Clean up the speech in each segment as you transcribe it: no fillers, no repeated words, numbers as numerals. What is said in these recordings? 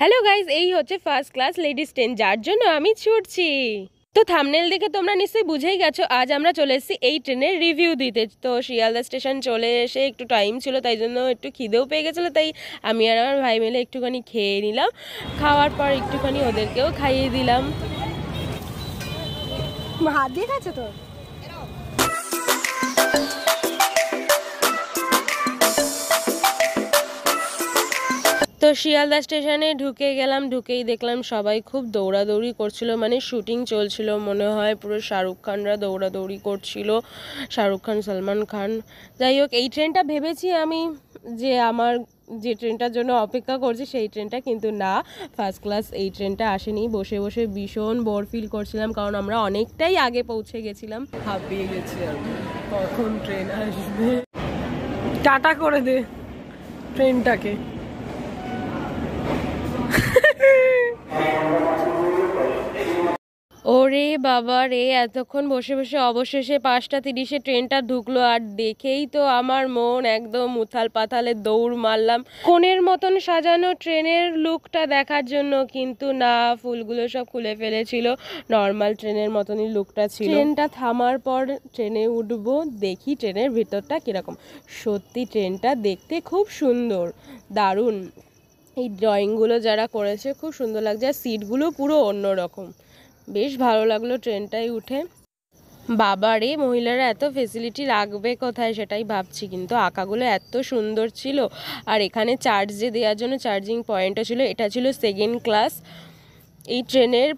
Hello guys, এই হচ্ছে first class ladies train, যার জন্য আমি ছুটছি। তো থাম্বনেল দেখে তোমরা নিশ্চয়ই বুঝেই গেছো আজ আমরা চলে এসেছি এই ট্রেনের রিভিউ দিতে। তো শিয়ালদা স্টেশন চলে এসে একটু টাইম ছিল, তাই জন্য একটু খিদেও পেয়ে গেছিলো, তাই আমি আর আমার ভাই মিলে একটুখানি খেয়ে নিলাম। খাওয়ার পর একটুখানি ওদেরকেও খাইয়ে দিলাম। হাত দিয়ে খাচ্ছে তো। তো শিয়ালদা স্টেশনে ঢুকে গেলাম, ঢুকেই দেখলাম সবাই খুব দৌড়াদৌড়ি করছিল, মানে শুটিং চলছিল মনে হয়, পুরো শাহরুখ খানরা দৌড়াদৌড়ি করছিল, শাহরুখ খান, সলমান খান। যাই হোক, এই ট্রেনটা ভেবেছি আমি যে আমার যে ট্রেনটার জন্য অপেক্ষা করছি সেই ট্রেনটা, কিন্তু না, ফার্স্ট ক্লাস এই ট্রেনটা আসেনি। বসে বসে ভীষণ বোর ফিল করছিলাম, কারণ আমরা অনেকটাই আগে পৌঁছে গেছিলাম। হাঁপিয়ে গেছি আমি, কখন ট্রেন আসবে। টাটা করে দে ট্রেনটাকে। ওরে বাবা রে, এতক্ষণ বসে বসে অবশেষে 5:30 ট্রেনটা ঢুকলো, আর দেখেই তো আমার মন একদম উথাল পাথালে, দৌড় মারলাম কোণের মতন সাজানো ট্রেনের লুকটা দেখার জন্য, কিন্তু না, ফুলগুলো সব খুলে ফেলেছিল, নর্মাল ট্রেনের মতনই লুকটা ছিল। ট্রেনটা থামার পর ট্রেনে উঠবো, দেখি ট্রেনের ভিতরটা কিরকম। সত্যি ট্রেনটা দেখতে খুব সুন্দর, দারুণ। এই ড্রয়িংগুলো যারা করেছে খুব সুন্দর লাগছে, আর সিটগুলো পুরো অন্যরকম, বেশ ভালো লাগলো ট্রেনটায় উঠে। বাবারে, মহিলারা এত ফেসিলিটি রাখবে কোথায় সেটাই ভাবছি, কিন্তু আঁকাগুলো এত সুন্দর ছিল। আর এখানে চার্জে দেওয়ার জন্য চার্জিং পয়েন্টও ছিল। এটা ছিল সেকেন্ড ক্লাস। এই ট্রেনের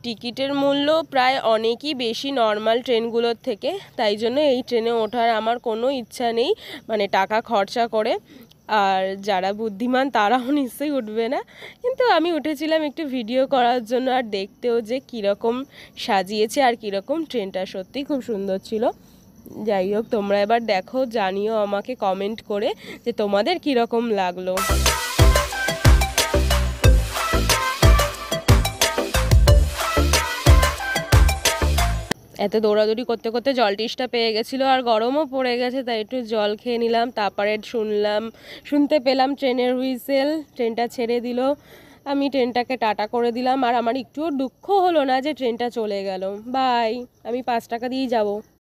টিকিটের মূল্য প্রায় অনেকই বেশি নর্মাল ট্রেনগুলোর থেকে, তাই জন্য এই ট্রেনে ওঠার আমার কোনো ইচ্ছা নেই, মানে টাকা খরচা করে। আর যারা বুদ্ধিমান তারাও নিশ্চয়ই উঠবে না, কিন্তু আমি উঠেছিলাম একটু ভিডিও করার জন্য, আর দেখতেও যে কীরকম সাজিয়েছে আর কীরকম ট্রেনটা, সত্যি খুব সুন্দর ছিল। যাই হোক, তোমরা এবার দেখো, জানিও আমাকে কমেন্ট করে যে তোমাদের কীরকম লাগলো। এত দৌড়াদৌড়ি করতে করতে জল টিসটা পেয়ে গেছিলো, আর গরমও পড়ে গেছে, তাই একটু জল খেয়ে নিলাম। তারপরে শুনতে পেলাম ট্রেনের হুইসেল, ট্রেনটা ছেড়ে দিল। আমি ট্রেনটাকে টাটা করে দিলাম, আর আমার একটুও দুঃখ হলো না যে ট্রেনটা চলে গেল। বাই, আমি 5 টাকা দিয়েই যাব।